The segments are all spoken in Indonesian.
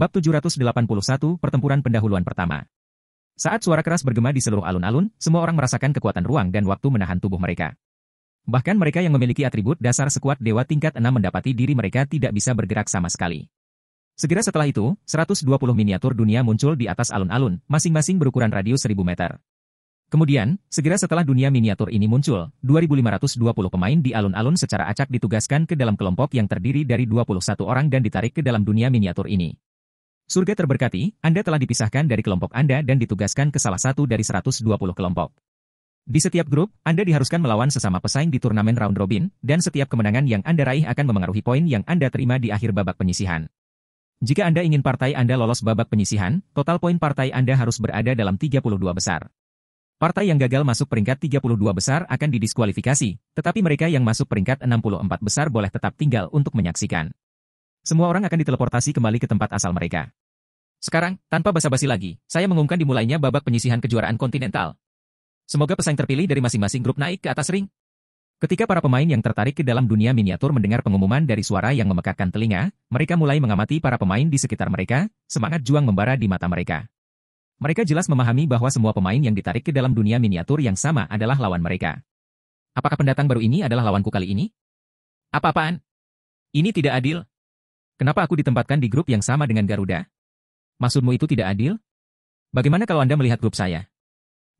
Bab 781, Pertempuran Pendahuluan Pertama. Saat suara keras bergema di seluruh alun-alun, semua orang merasakan kekuatan ruang dan waktu menahan tubuh mereka. Bahkan mereka yang memiliki atribut dasar sekuat dewa tingkat 6 mendapati diri mereka tidak bisa bergerak sama sekali. Segera setelah itu, 120 miniatur dunia muncul di atas alun-alun, masing-masing berukuran radius 1000 meter. Kemudian, segera setelah dunia miniatur ini muncul, 2520 pemain di alun-alun secara acak ditugaskan ke dalam kelompok yang terdiri dari 21 orang dan ditarik ke dalam dunia miniatur ini. Surga terberkati, Anda telah dipisahkan dari kelompok Anda dan ditugaskan ke salah satu dari 120 kelompok. Di setiap grup, Anda diharuskan melawan sesama pesaing di turnamen round robin, dan setiap kemenangan yang Anda raih akan memengaruhi poin yang Anda terima di akhir babak penyisihan. Jika Anda ingin partai Anda lolos babak penyisihan, total poin partai Anda harus berada dalam 32 besar. Partai yang gagal masuk peringkat 32 besar akan didiskualifikasi, tetapi mereka yang masuk peringkat 64 besar boleh tetap tinggal untuk menyaksikan. Semua orang akan diteleportasi kembali ke tempat asal mereka. Sekarang, tanpa basa-basi lagi, saya mengumumkan dimulainya babak penyisihan kejuaraan kontinental. Semoga pesaing terpilih dari masing-masing grup naik ke atas ring. Ketika para pemain yang tertarik ke dalam dunia miniatur mendengar pengumuman dari suara yang memekakkan telinga, mereka mulai mengamati para pemain di sekitar mereka, semangat juang membara di mata mereka. Mereka jelas memahami bahwa semua pemain yang ditarik ke dalam dunia miniatur yang sama adalah lawan mereka. Apakah pendatang baru ini adalah lawanku kali ini? Apa-apaan? Ini tidak adil. Kenapa aku ditempatkan di grup yang sama dengan Garuda? Maksudmu itu tidak adil? Bagaimana kalau Anda melihat grup saya?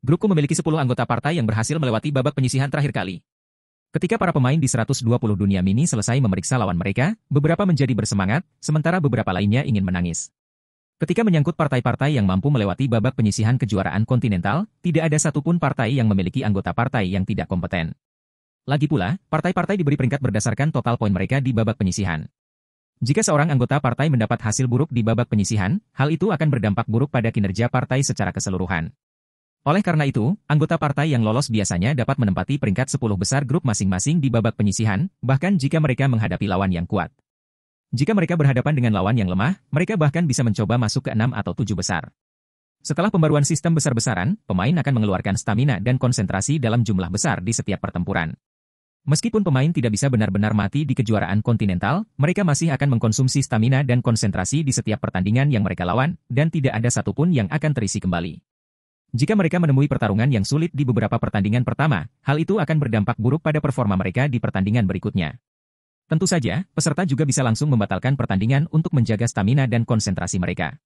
Grupku memiliki 10 anggota partai yang berhasil melewati babak penyisihan terakhir kali. Ketika para pemain di 120 dunia mini selesai memeriksa lawan mereka, beberapa menjadi bersemangat, sementara beberapa lainnya ingin menangis. Ketika menyangkut partai-partai yang mampu melewati babak penyisihan kejuaraan kontinental, tidak ada satupun partai yang memiliki anggota partai yang tidak kompeten. Lagi pula, partai-partai diberi peringkat berdasarkan total poin mereka di babak penyisihan. Jika seorang anggota partai mendapat hasil buruk di babak penyisihan, hal itu akan berdampak buruk pada kinerja partai secara keseluruhan. Oleh karena itu, anggota partai yang lolos biasanya dapat menempati peringkat 10 besar grup masing-masing di babak penyisihan, bahkan jika mereka menghadapi lawan yang kuat. Jika mereka berhadapan dengan lawan yang lemah, mereka bahkan bisa mencoba masuk ke 6 atau 7 besar. Setelah pembaruan sistem besar-besaran, pemain akan mengeluarkan stamina dan konsentrasi dalam jumlah besar di setiap pertempuran. Meskipun pemain tidak bisa benar-benar mati di kejuaraan kontinental, mereka masih akan mengkonsumsi stamina dan konsentrasi di setiap pertandingan yang mereka lawan, dan tidak ada satupun yang akan terisi kembali. Jika mereka menemui pertarungan yang sulit di beberapa pertandingan pertama, hal itu akan berdampak buruk pada performa mereka di pertandingan berikutnya. Tentu saja, peserta juga bisa langsung membatalkan pertandingan untuk menjaga stamina dan konsentrasi mereka.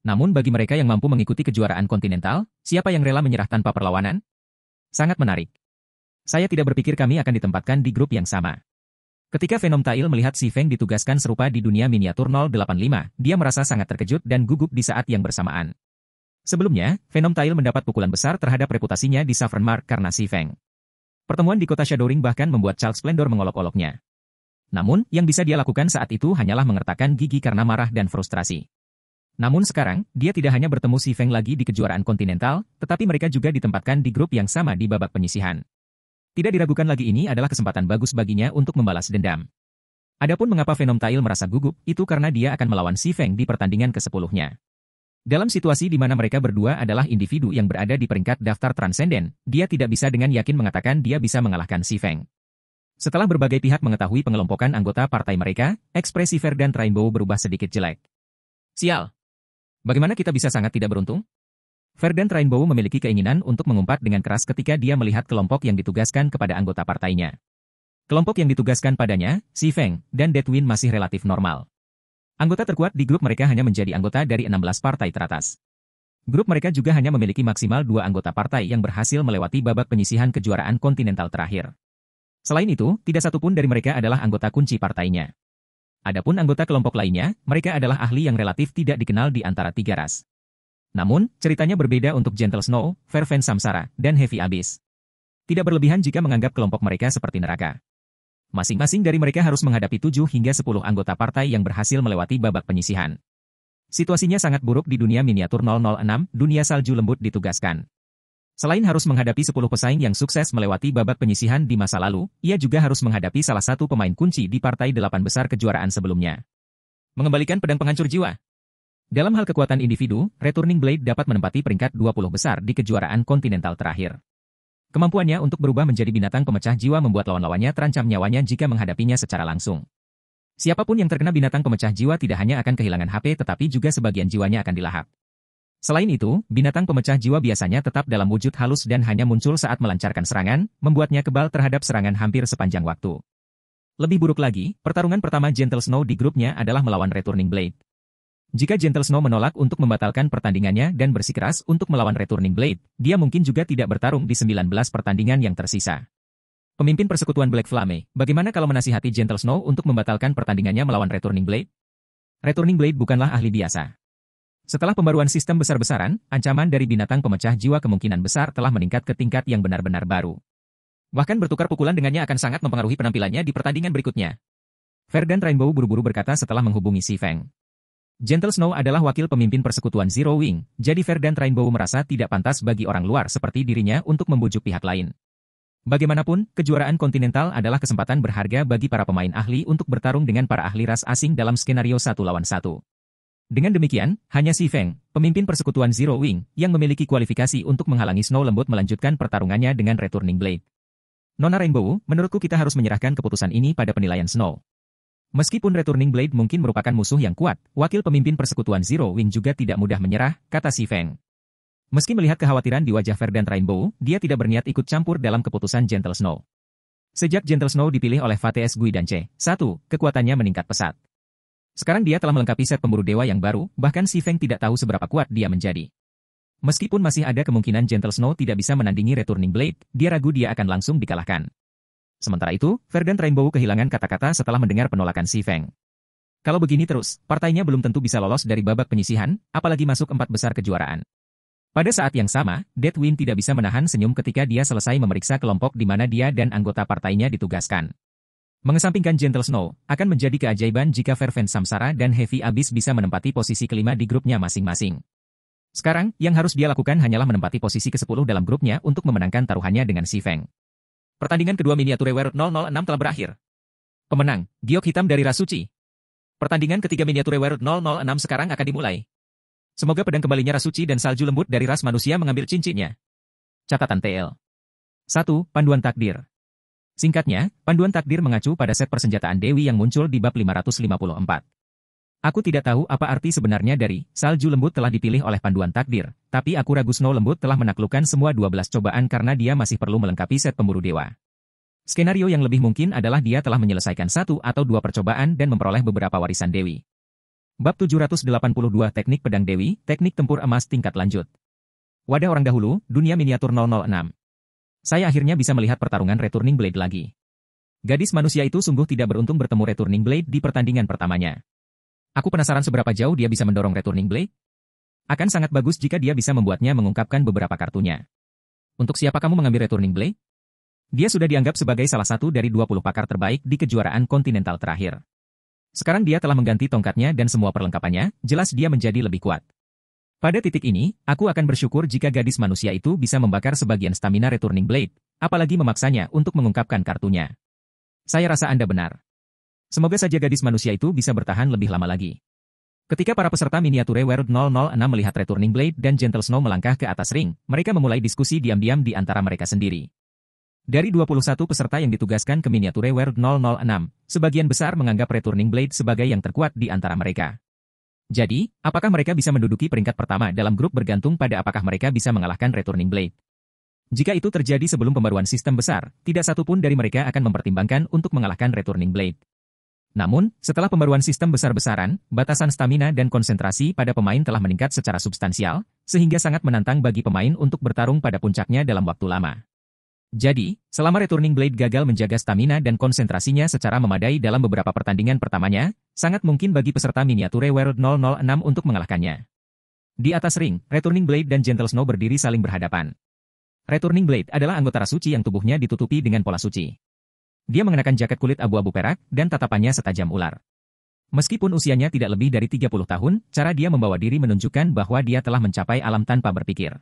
Namun bagi mereka yang mampu mengikuti kejuaraan kontinental, siapa yang rela menyerah tanpa perlawanan? Sangat menarik. Saya tidak berpikir kami akan ditempatkan di grup yang sama. Ketika Venom Tail melihat Si Feng ditugaskan serupa di dunia miniatur 085, dia merasa sangat terkejut dan gugup di saat yang bersamaan. Sebelumnya, Venom Tail mendapat pukulan besar terhadap reputasinya di Savern Mark karena Si Feng. Pertemuan di kota Shadowring bahkan membuat Charles Splendor mengolok-oloknya. Namun, yang bisa dia lakukan saat itu hanyalah mengertakkan gigi karena marah dan frustrasi. Namun sekarang, dia tidak hanya bertemu Si Feng lagi di kejuaraan kontinental, tetapi mereka juga ditempatkan di grup yang sama di babak penyisihan. Tidak diragukan lagi ini adalah kesempatan bagus baginya untuk membalas dendam. Adapun mengapa Venom Tail merasa gugup, itu karena dia akan melawan Si Feng di pertandingan ke-10-nya. Dalam situasi di mana mereka berdua adalah individu yang berada di peringkat daftar transenden, dia tidak bisa dengan yakin mengatakan dia bisa mengalahkan Si Feng. Setelah berbagai pihak mengetahui pengelompokan anggota partai mereka, ekspresi Verdant Rainbow berubah sedikit jelek. Sial! Bagaimana kita bisa sangat tidak beruntung? Verdant Rainbow memiliki keinginan untuk mengumpat dengan keras ketika dia melihat kelompok yang ditugaskan kepada anggota partainya. Kelompok yang ditugaskan padanya, Si Feng, dan Deathwind masih relatif normal. Anggota terkuat di grup mereka hanya menjadi anggota dari 16 partai teratas. Grup mereka juga hanya memiliki maksimal 2 anggota partai yang berhasil melewati babak penyisihan kejuaraan kontinental terakhir. Selain itu, tidak satupun dari mereka adalah anggota kunci partainya. Adapun anggota kelompok lainnya, mereka adalah ahli yang relatif tidak dikenal di antara 3 ras. Namun, ceritanya berbeda untuk Gentle Snow, Fervent Samsara, dan Heavy Abyss. Tidak berlebihan jika menganggap kelompok mereka seperti neraka. Masing-masing dari mereka harus menghadapi 7 hingga 10 anggota partai yang berhasil melewati babak penyisihan. Situasinya sangat buruk di dunia miniatur 006, dunia salju lembut ditugaskan. Selain harus menghadapi 10 pesaing yang sukses melewati babak penyisihan di masa lalu, ia juga harus menghadapi salah satu pemain kunci di partai 8 besar kejuaraan sebelumnya. Mengembalikan pedang penghancur jiwa. Dalam hal kekuatan individu, Returning Blade dapat menempati peringkat 20 besar di kejuaraan kontinental terakhir. Kemampuannya untuk berubah menjadi binatang pemecah jiwa membuat lawan-lawannya terancam nyawanya jika menghadapinya secara langsung. Siapapun yang terkena binatang pemecah jiwa tidak hanya akan kehilangan HP tetapi juga sebagian jiwanya akan dilahap. Selain itu, binatang pemecah jiwa biasanya tetap dalam wujud halus dan hanya muncul saat melancarkan serangan, membuatnya kebal terhadap serangan hampir sepanjang waktu. Lebih buruk lagi, pertarungan pertama Gentle Snow di grupnya adalah melawan Returning Blade. Jika Gentle Snow menolak untuk membatalkan pertandingannya dan bersikeras untuk melawan Returning Blade, dia mungkin juga tidak bertarung di 19 pertandingan yang tersisa. Pemimpin persekutuan Black Flame, bagaimana kalau menasihati Gentle Snow untuk membatalkan pertandingannya melawan Returning Blade? Returning Blade bukanlah ahli biasa. Setelah pembaruan sistem besar-besaran, ancaman dari binatang pemecah jiwa kemungkinan besar telah meningkat ke tingkat yang benar-benar baru. Bahkan bertukar pukulan dengannya akan sangat mempengaruhi penampilannya di pertandingan berikutnya. Verdant Rainbow buru-buru berkata setelah menghubungi Si Feng. Gentle Snow adalah wakil pemimpin persekutuan Zero Wing, jadi Verdant Rainbow merasa tidak pantas bagi orang luar seperti dirinya untuk membujuk pihak lain. Bagaimanapun, kejuaraan kontinental adalah kesempatan berharga bagi para pemain ahli untuk bertarung dengan para ahli ras asing dalam skenario 1 lawan 1. Dengan demikian, hanya Si Feng, pemimpin persekutuan Zero Wing, yang memiliki kualifikasi untuk menghalangi Snow Lembut melanjutkan pertarungannya dengan Returning Blade. Nona Rainbow, menurutku kita harus menyerahkan keputusan ini pada penilaian Snow. Meskipun Returning Blade mungkin merupakan musuh yang kuat, wakil pemimpin persekutuan Zero Wing juga tidak mudah menyerah, kata Si Feng. Meski melihat kekhawatiran di wajah Verdant Rainbow, dia tidak berniat ikut campur dalam keputusan Gentle Snow. Sejak Gentle Snow dipilih oleh VTS Gui dan C1, kekuatannya meningkat pesat. Sekarang dia telah melengkapi set pemburu dewa yang baru, bahkan Si Feng tidak tahu seberapa kuat dia menjadi. Meskipun masih ada kemungkinan Gentle Snow tidak bisa menandingi Returning Blade, dia ragu dia akan langsung dikalahkan. Sementara itu, Verdant Rainbow kehilangan kata-kata setelah mendengar penolakan Si Feng. Kalau begini terus, partainya belum tentu bisa lolos dari babak penyisihan, apalagi masuk 4 besar kejuaraan. Pada saat yang sama, Deathwind tidak bisa menahan senyum ketika dia selesai memeriksa kelompok di mana dia dan anggota partainya ditugaskan. Mengesampingkan Gentle Snow, akan menjadi keajaiban jika Fervent Samsara dan Heavy Abyss bisa menempati posisi kelima di grupnya masing-masing. Sekarang, yang harus dia lakukan hanyalah menempati posisi ke-10 dalam grupnya untuk memenangkan taruhannya dengan Si Feng. Pertandingan kedua miniatur Wear 006 telah berakhir. Pemenang, Giok Hitam dari Ras Suci. Pertandingan ketiga miniatur Wear 006 sekarang akan dimulai. Semoga pedang kembalinya Ras Suci dan salju lembut dari ras manusia mengambil cincinnya. Catatan TL. 1. Panduan Takdir. Singkatnya, Panduan Takdir mengacu pada set persenjataan Dewi yang muncul di bab 554. Aku tidak tahu apa arti sebenarnya dari salju lembut telah dipilih oleh Panduan Takdir, tapi aku ragu Snow Lembut telah menaklukkan semua 12 cobaan karena dia masih perlu melengkapi set pemburu dewa. Skenario yang lebih mungkin adalah dia telah menyelesaikan 1 atau 2 percobaan dan memperoleh beberapa warisan Dewi. Bab 782 Teknik Pedang Dewi, Teknik Tempur Emas Tingkat Lanjut. Wadah Orang Dahulu, Dunia Miniatur 006. Saya akhirnya bisa melihat pertarungan Returning Blade lagi. Gadis manusia itu sungguh tidak beruntung bertemu Returning Blade di pertandingan pertamanya. Aku penasaran seberapa jauh dia bisa mendorong Returning Blade. Akan sangat bagus jika dia bisa membuatnya mengungkapkan beberapa kartunya. Untuk siapa kamu mengambil Returning Blade? Dia sudah dianggap sebagai salah satu dari 20 pakar terbaik di kejuaraan kontinental terakhir. Sekarang dia telah mengganti tongkatnya dan semua perlengkapannya, jelas dia menjadi lebih kuat. Pada titik ini, aku akan bersyukur jika gadis manusia itu bisa membakar sebagian stamina Returning Blade, apalagi memaksanya untuk mengungkapkan kartunya. Saya rasa Anda benar. Semoga saja gadis manusia itu bisa bertahan lebih lama lagi. Ketika para peserta miniatur World 006 melihat Returning Blade dan Gentle Snow melangkah ke atas ring, mereka memulai diskusi diam-diam di antara mereka sendiri. Dari 21 peserta yang ditugaskan ke miniatur World 006, sebagian besar menganggap Returning Blade sebagai yang terkuat di antara mereka. Jadi, apakah mereka bisa menduduki peringkat pertama dalam grup bergantung pada apakah mereka bisa mengalahkan Returning Blade? Jika itu terjadi sebelum pembaruan sistem besar, tidak satu pun dari mereka akan mempertimbangkan untuk mengalahkan Returning Blade. Namun, setelah pembaruan sistem besar-besaran, batasan stamina dan konsentrasi pada pemain telah meningkat secara substansial, sehingga sangat menantang bagi pemain untuk bertarung pada puncaknya dalam waktu lama. Jadi, selama Returning Blade gagal menjaga stamina dan konsentrasinya secara memadai dalam beberapa pertandingan pertamanya, sangat mungkin bagi peserta miniatur World 006 untuk mengalahkannya. Di atas ring, Returning Blade dan Gentle Snow berdiri saling berhadapan. Returning Blade adalah anggota ras suci yang tubuhnya ditutupi dengan pola suci. Dia mengenakan jaket kulit abu-abu perak dan tatapannya setajam ular. Meskipun usianya tidak lebih dari 30 tahun, cara dia membawa diri menunjukkan bahwa dia telah mencapai alam tanpa berpikir.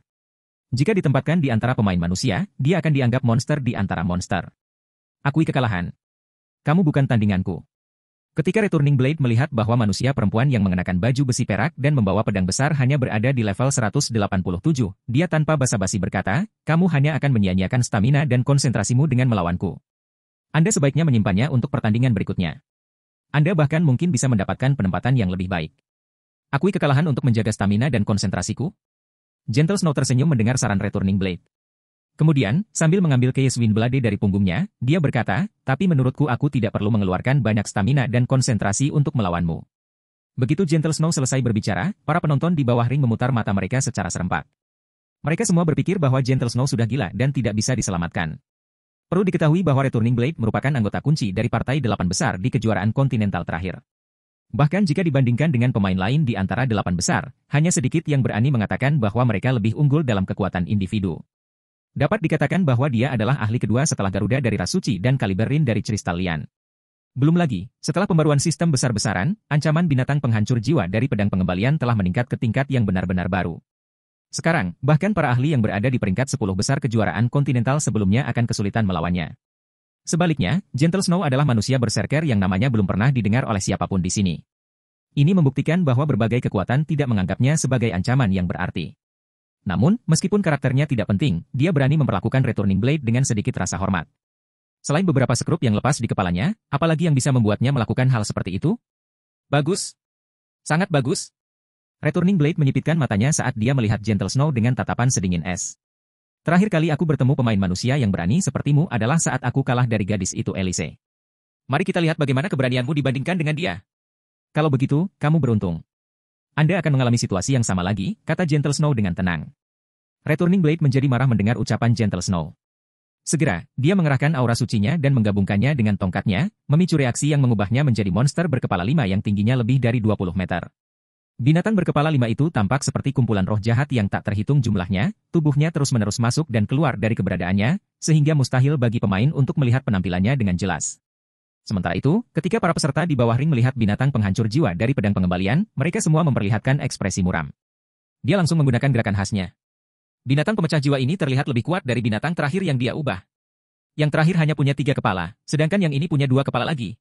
Jika ditempatkan di antara pemain manusia, dia akan dianggap monster di antara monster. Akui kekalahan. Kamu bukan tandinganku. Ketika Returning Blade melihat bahwa manusia perempuan yang mengenakan baju besi perak dan membawa pedang besar hanya berada di level 187, dia tanpa basa-basi berkata, kamu hanya akan menyia-nyiakan stamina dan konsentrasimu dengan melawanku. Anda sebaiknya menyimpannya untuk pertandingan berikutnya. Anda bahkan mungkin bisa mendapatkan penempatan yang lebih baik. Akui kekalahan untuk menjaga stamina dan konsentrasiku? Gentle Snow tersenyum mendengar saran Returning Blade. Kemudian, sambil mengambil Case Wind Blade dari punggungnya, dia berkata, tapi menurutku aku tidak perlu mengeluarkan banyak stamina dan konsentrasi untuk melawanmu. Begitu Gentle Snow selesai berbicara, para penonton di bawah ring memutar mata mereka secara serempak. Mereka semua berpikir bahwa Gentle Snow sudah gila dan tidak bisa diselamatkan. Perlu diketahui bahwa Returning Blade merupakan anggota kunci dari partai 8 besar di kejuaraan kontinental terakhir. Bahkan jika dibandingkan dengan pemain lain di antara 8 besar, hanya sedikit yang berani mengatakan bahwa mereka lebih unggul dalam kekuatan individu. Dapat dikatakan bahwa dia adalah ahli kedua setelah Garuda dari Ras Suci dan Kaliber Rin dari Crystallian. Belum lagi, setelah pembaruan sistem besar-besaran, ancaman binatang penghancur jiwa dari pedang pengembalian telah meningkat ke tingkat yang benar-benar baru. Sekarang, bahkan para ahli yang berada di peringkat 10 besar kejuaraan kontinental sebelumnya akan kesulitan melawannya. Sebaliknya, Gentle Snow adalah manusia berserker yang namanya belum pernah didengar oleh siapapun di sini. Ini membuktikan bahwa berbagai kekuatan tidak menganggapnya sebagai ancaman yang berarti. Namun, meskipun karakternya tidak penting, dia berani memperlakukan Returning Blade dengan sedikit rasa hormat. Selain beberapa sekrup yang lepas di kepalanya, apalagi yang bisa membuatnya melakukan hal seperti itu? Bagus. Sangat bagus. Returning Blade menyipitkan matanya saat dia melihat Gentle Snow dengan tatapan sedingin es. Terakhir kali aku bertemu pemain manusia yang berani sepertimu adalah saat aku kalah dari gadis itu Elise. Mari kita lihat bagaimana keberanianmu dibandingkan dengan dia. Kalau begitu, kamu beruntung. Anda akan mengalami situasi yang sama lagi, kata Gentle Snow dengan tenang. Returning Blade menjadi marah mendengar ucapan Gentle Snow. Segera, dia mengerahkan aura sucinya dan menggabungkannya dengan tongkatnya, memicu reaksi yang mengubahnya menjadi monster berkepala 5 yang tingginya lebih dari 20 meter. Binatang berkepala 5 itu tampak seperti kumpulan roh jahat yang tak terhitung jumlahnya, tubuhnya terus-menerus masuk dan keluar dari keberadaannya, sehingga mustahil bagi pemain untuk melihat penampilannya dengan jelas. Sementara itu, ketika para peserta di bawah ring melihat binatang penghancur jiwa dari pedang pengembalian, mereka semua memperlihatkan ekspresi muram. Dia langsung menggunakan gerakan khasnya. Binatang pemecah jiwa ini terlihat lebih kuat dari binatang terakhir yang dia ubah. Yang terakhir hanya punya 3 kepala, sedangkan yang ini punya 2 kepala lagi.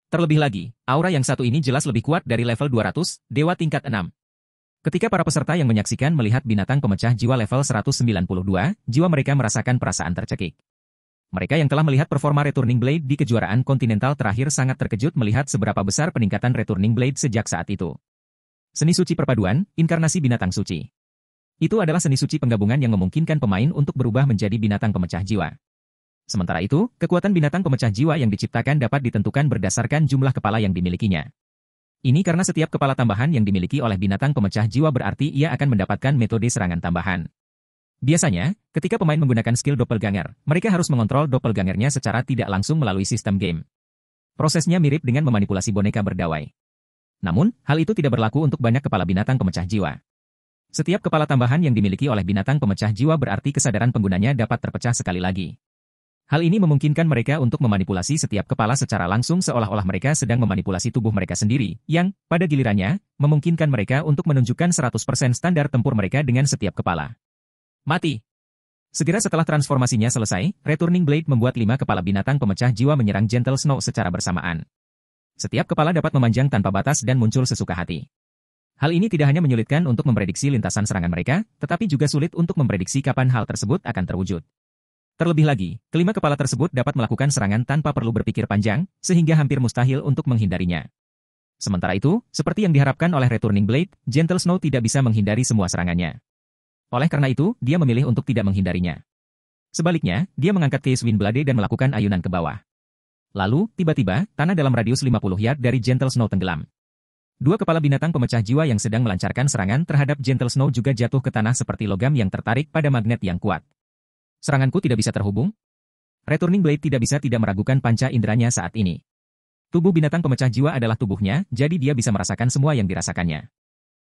Terlebih lagi, aura yang satu ini jelas lebih kuat dari level 200, dewa tingkat 6. Ketika para peserta yang menyaksikan melihat binatang pemecah jiwa level 192, jiwa mereka merasakan perasaan tercekik. Mereka yang telah melihat performa Returning Blade di kejuaraan kontinental terakhir sangat terkejut melihat seberapa besar peningkatan Returning Blade sejak saat itu. Seni suci perpaduan, inkarnasi binatang suci. Itu adalah seni suci penggabungan yang memungkinkan pemain untuk berubah menjadi binatang pemecah jiwa. Sementara itu, kekuatan binatang pemecah jiwa yang diciptakan dapat ditentukan berdasarkan jumlah kepala yang dimilikinya. Ini karena setiap kepala tambahan yang dimiliki oleh binatang pemecah jiwa berarti ia akan mendapatkan metode serangan tambahan. Biasanya, ketika pemain menggunakan skill doppelganger, mereka harus mengontrol doppelgangernya secara tidak langsung melalui sistem game. Prosesnya mirip dengan memanipulasi boneka berdawai. Namun, hal itu tidak berlaku untuk banyak kepala binatang pemecah jiwa. Setiap kepala tambahan yang dimiliki oleh binatang pemecah jiwa berarti kesadaran penggunanya dapat terpecah sekali lagi. Hal ini memungkinkan mereka untuk memanipulasi setiap kepala secara langsung seolah-olah mereka sedang memanipulasi tubuh mereka sendiri, yang, pada gilirannya, memungkinkan mereka untuk menunjukkan 100% standar tempur mereka dengan setiap kepala. Mati. Segera setelah transformasinya selesai, Returning Blade membuat 5 kepala binatang pemecah jiwa menyerang Gentle Snow secara bersamaan. Setiap kepala dapat memanjang tanpa batas dan muncul sesuka hati. Hal ini tidak hanya menyulitkan untuk memprediksi lintasan serangan mereka, tetapi juga sulit untuk memprediksi kapan hal tersebut akan terwujud. Terlebih lagi, kelima kepala tersebut dapat melakukan serangan tanpa perlu berpikir panjang, sehingga hampir mustahil untuk menghindarinya. Sementara itu, seperti yang diharapkan oleh Returning Blade, Gentle Snow tidak bisa menghindari semua serangannya. Oleh karena itu, dia memilih untuk tidak menghindarinya. Sebaliknya, dia mengangkat Case Wind Blade dan melakukan ayunan ke bawah. Lalu, tiba-tiba, tanah dalam radius 50 yard dari Gentle Snow tenggelam. 2 kepala binatang pemecah jiwa yang sedang melancarkan serangan terhadap Gentle Snow juga jatuh ke tanah seperti logam yang tertarik pada magnet yang kuat. Seranganku tidak bisa terhubung? Returning Blade tidak bisa tidak meragukan panca inderanya saat ini. Tubuh binatang pemecah jiwa adalah tubuhnya, jadi dia bisa merasakan semua yang dirasakannya.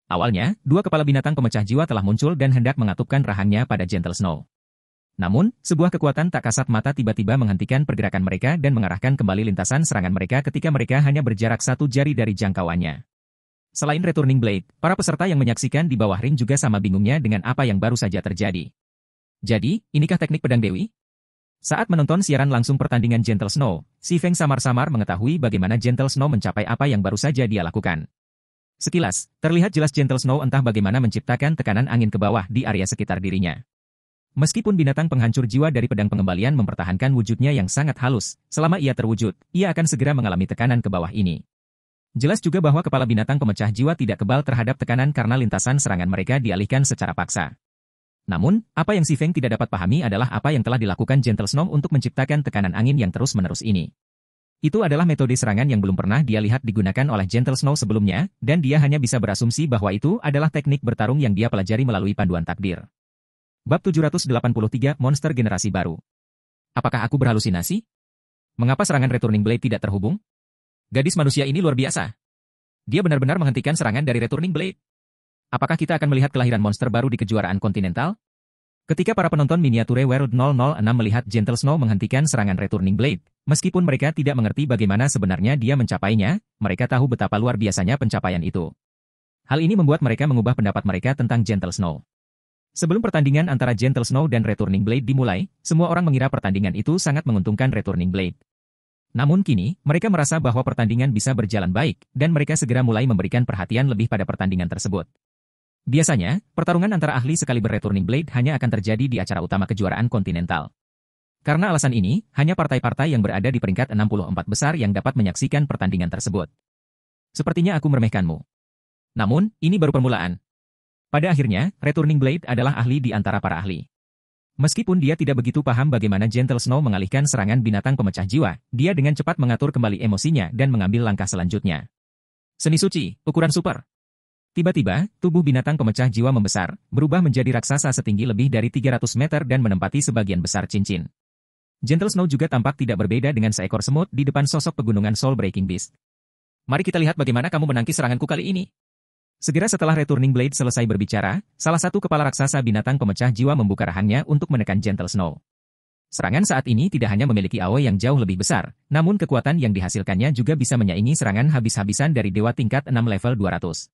Awalnya, 2 kepala binatang pemecah jiwa telah muncul dan hendak mengatupkan rahangnya pada Gentle Snow. Namun, sebuah kekuatan tak kasat mata tiba-tiba menghentikan pergerakan mereka dan mengarahkan kembali lintasan serangan mereka ketika mereka hanya berjarak 1 jari dari jangkauannya. Selain Returning Blade, para peserta yang menyaksikan di bawah ring juga sama bingungnya dengan apa yang baru saja terjadi. Jadi, inikah teknik pedang dewi? Saat menonton siaran langsung pertandingan Gentle Snow, si Feng samar-samar mengetahui bagaimana Gentle Snow mencapai apa yang baru saja dia lakukan. Sekilas, terlihat jelas Gentle Snow entah bagaimana menciptakan tekanan angin ke bawah di area sekitar dirinya. Meskipun binatang penghancur jiwa dari pedang pengembalian mempertahankan wujudnya yang sangat halus, selama ia terwujud, ia akan segera mengalami tekanan ke bawah ini. Jelas juga bahwa kepala binatang pemecah jiwa tidak kebal terhadap tekanan karena lintasan serangan mereka dialihkan secara paksa. Namun, apa yang Si Feng tidak dapat pahami adalah apa yang telah dilakukan Gentle Snow untuk menciptakan tekanan angin yang terus-menerus ini. Itu adalah metode serangan yang belum pernah dia lihat digunakan oleh Gentle Snow sebelumnya, dan dia hanya bisa berasumsi bahwa itu adalah teknik bertarung yang dia pelajari melalui panduan takdir. Bab 783 Monster Generasi Baru. Apakah aku berhalusinasi? Mengapa serangan Returning Blade tidak terhubung? Gadis manusia ini luar biasa. Dia benar-benar menghentikan serangan dari Returning Blade. Apakah kita akan melihat kelahiran monster baru di kejuaraan kontinental? Ketika para penonton miniature World 006 melihat Gentle Snow menghentikan serangan Returning Blade, meskipun mereka tidak mengerti bagaimana sebenarnya dia mencapainya, mereka tahu betapa luar biasanya pencapaian itu. Hal ini membuat mereka mengubah pendapat mereka tentang Gentle Snow. Sebelum pertandingan antara Gentle Snow dan Returning Blade dimulai, semua orang mengira pertandingan itu sangat menguntungkan Returning Blade. Namun kini, mereka merasa bahwa pertandingan bisa berjalan baik, dan mereka segera mulai memberikan perhatian lebih pada pertandingan tersebut. Biasanya, pertarungan antara ahli sekaliber Returning Blade hanya akan terjadi di acara utama kejuaraan kontinental. Karena alasan ini, hanya partai-partai yang berada di peringkat 64 besar yang dapat menyaksikan pertandingan tersebut. Sepertinya aku meremehkanmu. Namun, ini baru permulaan. Pada akhirnya, Returning Blade adalah ahli di antara para ahli. Meskipun dia tidak begitu paham bagaimana Gentle Snow mengalihkan serangan binatang pemecah jiwa, dia dengan cepat mengatur kembali emosinya dan mengambil langkah selanjutnya. Seni suci, ukuran super. Tiba-tiba, tubuh binatang pemecah jiwa membesar, berubah menjadi raksasa setinggi lebih dari 300 meter dan menempati sebagian besar cincin. Gentle Snow juga tampak tidak berbeda dengan seekor semut di depan sosok pegunungan Soul Breaking Beast. Mari kita lihat bagaimana kamu menangkis seranganku kali ini. Segera setelah Returning Blade selesai berbicara, salah satu kepala raksasa binatang pemecah jiwa membuka rahangnya untuk menekan Gentle Snow. Serangan saat ini tidak hanya memiliki AOE yang jauh lebih besar, namun kekuatan yang dihasilkannya juga bisa menyaingi serangan habis-habisan dari dewa tingkat 6 level 200.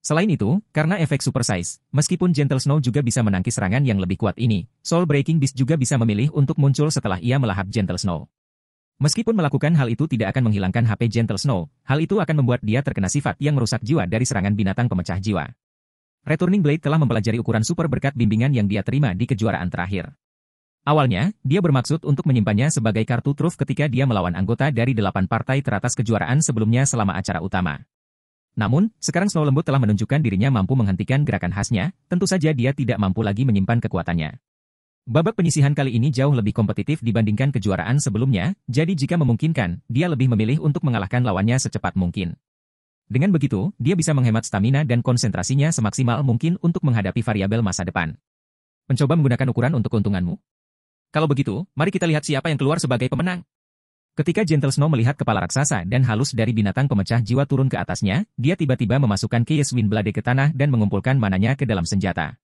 Selain itu, karena efek Super Size, meskipun Gentle Snow juga bisa menangkis serangan yang lebih kuat ini, Soul Breaking Beast juga bisa memilih untuk muncul setelah ia melahap Gentle Snow. Meskipun melakukan hal itu tidak akan menghilangkan HP Gentle Snow, hal itu akan membuat dia terkena sifat yang merusak jiwa dari serangan binatang pemecah jiwa. Returning Blade telah mempelajari ukuran super berkat bimbingan yang dia terima di kejuaraan terakhir. Awalnya, dia bermaksud untuk menyimpannya sebagai kartu truf ketika dia melawan anggota dari 8 partai teratas kejuaraan sebelumnya selama acara utama. Namun, sekarang Snow Lembut telah menunjukkan dirinya mampu menghentikan gerakan khasnya, tentu saja dia tidak mampu lagi menyimpan kekuatannya. Babak penyisihan kali ini jauh lebih kompetitif dibandingkan kejuaraan sebelumnya, jadi jika memungkinkan, dia lebih memilih untuk mengalahkan lawannya secepat mungkin. Dengan begitu, dia bisa menghemat stamina dan konsentrasinya semaksimal mungkin untuk menghadapi variabel masa depan. Mencoba menggunakan ukuran untuk keuntunganmu? Kalau begitu, mari kita lihat siapa yang keluar sebagai pemenang. Ketika Gentle Snow melihat kepala raksasa dan halus dari binatang pemecah jiwa turun ke atasnya, dia tiba-tiba memasukkan Chaos Wind Blade ke tanah dan mengumpulkan mananya ke dalam senjata.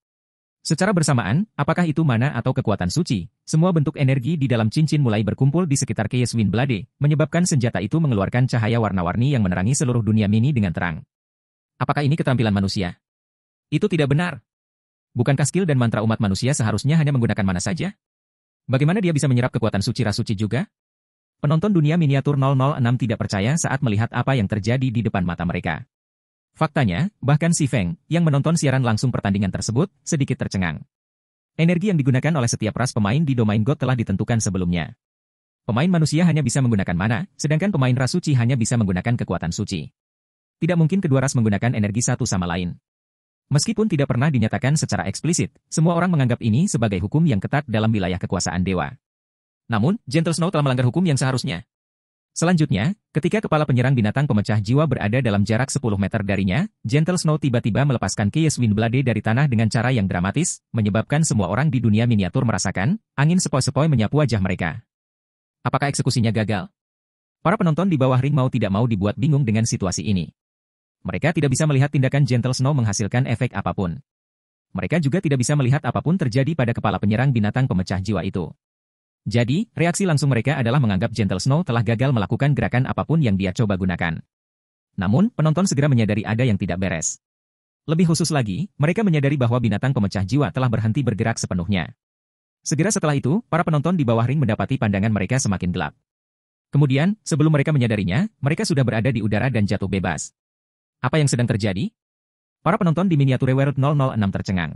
Secara bersamaan, apakah itu mana atau kekuatan suci, semua bentuk energi di dalam cincin mulai berkumpul di sekitar Chaos Wind Blade, menyebabkan senjata itu mengeluarkan cahaya warna-warni yang menerangi seluruh dunia mini dengan terang. Apakah ini keterampilan manusia? Itu tidak benar. Bukankah skill dan mantra umat manusia seharusnya hanya menggunakan mana saja? Bagaimana dia bisa menyerap kekuatan suci ras suci juga? Penonton dunia miniatur 006 tidak percaya saat melihat apa yang terjadi di depan mata mereka. Faktanya, bahkan Si Feng, yang menonton siaran langsung pertandingan tersebut, sedikit tercengang. Energi yang digunakan oleh setiap ras pemain di domain God telah ditentukan sebelumnya. Pemain manusia hanya bisa menggunakan mana, sedangkan pemain ras suci hanya bisa menggunakan kekuatan suci. Tidak mungkin kedua ras menggunakan energi satu sama lain. Meskipun tidak pernah dinyatakan secara eksplisit, semua orang menganggap ini sebagai hukum yang ketat dalam wilayah kekuasaan dewa. Namun, Gentle Snow telah melanggar hukum yang seharusnya. Selanjutnya, ketika kepala penyerang binatang pemecah jiwa berada dalam jarak 10 meter darinya, Gentle Snow tiba-tiba melepaskan Chaos Wind Blade dari tanah dengan cara yang dramatis, menyebabkan semua orang di dunia miniatur merasakan, angin sepoi-sepoi menyapu wajah mereka. Apakah eksekusinya gagal? Para penonton di bawah ring mau tidak mau dibuat bingung dengan situasi ini. Mereka tidak bisa melihat tindakan Gentle Snow menghasilkan efek apapun. Mereka juga tidak bisa melihat apapun terjadi pada kepala penyerang binatang pemecah jiwa itu. Jadi, reaksi langsung mereka adalah menganggap Gentle Snow telah gagal melakukan gerakan apapun yang dia coba gunakan. Namun, penonton segera menyadari ada yang tidak beres. Lebih khusus lagi, mereka menyadari bahwa binatang pemecah jiwa telah berhenti bergerak sepenuhnya. Segera setelah itu, para penonton di bawah ring mendapati pandangan mereka semakin gelap. Kemudian, sebelum mereka menyadarinya, mereka sudah berada di udara dan jatuh bebas. Apa yang sedang terjadi? Para penonton di Miniature World 006 tercengang.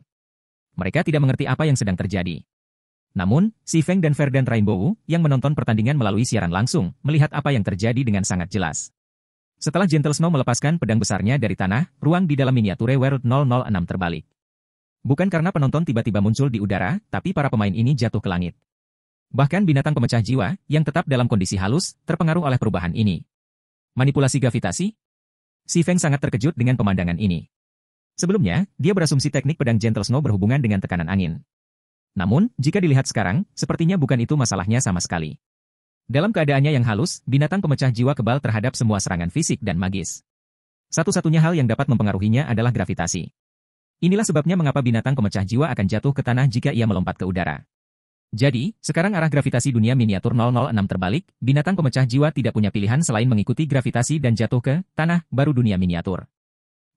Mereka tidak mengerti apa yang sedang terjadi. Namun, Si Feng dan Verdant Rainbow, yang menonton pertandingan melalui siaran langsung, melihat apa yang terjadi dengan sangat jelas. Setelah Gentle Snow melepaskan pedang besarnya dari tanah, ruang di dalam miniature World 006 terbalik. Bukan karena penonton tiba-tiba muncul di udara, tapi para pemain ini jatuh ke langit. Bahkan binatang pemecah jiwa, yang tetap dalam kondisi halus, terpengaruh oleh perubahan ini. Manipulasi gravitasi? Si Feng sangat terkejut dengan pemandangan ini. Sebelumnya, dia berasumsi teknik pedang Gentle Snow berhubungan dengan tekanan angin. Namun, jika dilihat sekarang, sepertinya bukan itu masalahnya sama sekali. Dalam keadaannya yang halus, binatang pemecah jiwa kebal terhadap semua serangan fisik dan magis. Satu-satunya hal yang dapat mempengaruhinya adalah gravitasi. Inilah sebabnya mengapa binatang pemecah jiwa akan jatuh ke tanah jika ia melompat ke udara. Jadi, sekarang arah gravitasi dunia miniatur 006 terbalik, binatang pemecah jiwa tidak punya pilihan selain mengikuti gravitasi dan jatuh ke tanah baru dunia miniatur.